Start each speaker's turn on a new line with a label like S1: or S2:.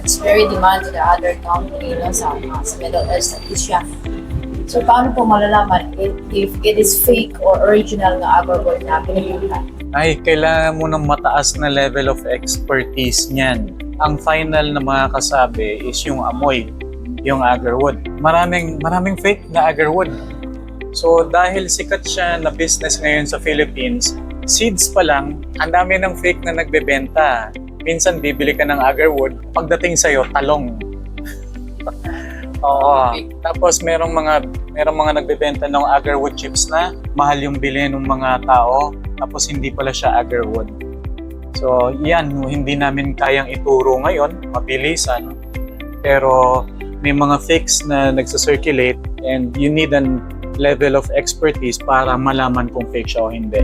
S1: It's very demand to the other country, sa Middle East at Asia. So, paano po malalaman if it is fake or original na agar wood na pinipinta?
S2: Ay, kailangan mo ng mataas na level of expertise niyan. Ang final na makakasabi is yung amoy, yung agarwood. Maraming fake na agarwood. So dahil sikat siya na business ngayon sa Philippines, seeds pa lang, ang dami ng fake na nagbebenta. Minsan bibili ka ng agarwood, pagdating sa'yo, talong. Oo. Tapos merong mga nagbebenta ng agarwood chips na mahal yung bilhin ng mga tao, tapos hindi pala siya agarwood. So yan, hindi namin kayang ituro ngayon, mabilisan. Pero may mga fakes na nagsa-circulate and you need an level of expertise para malaman kung fake siya o hindi.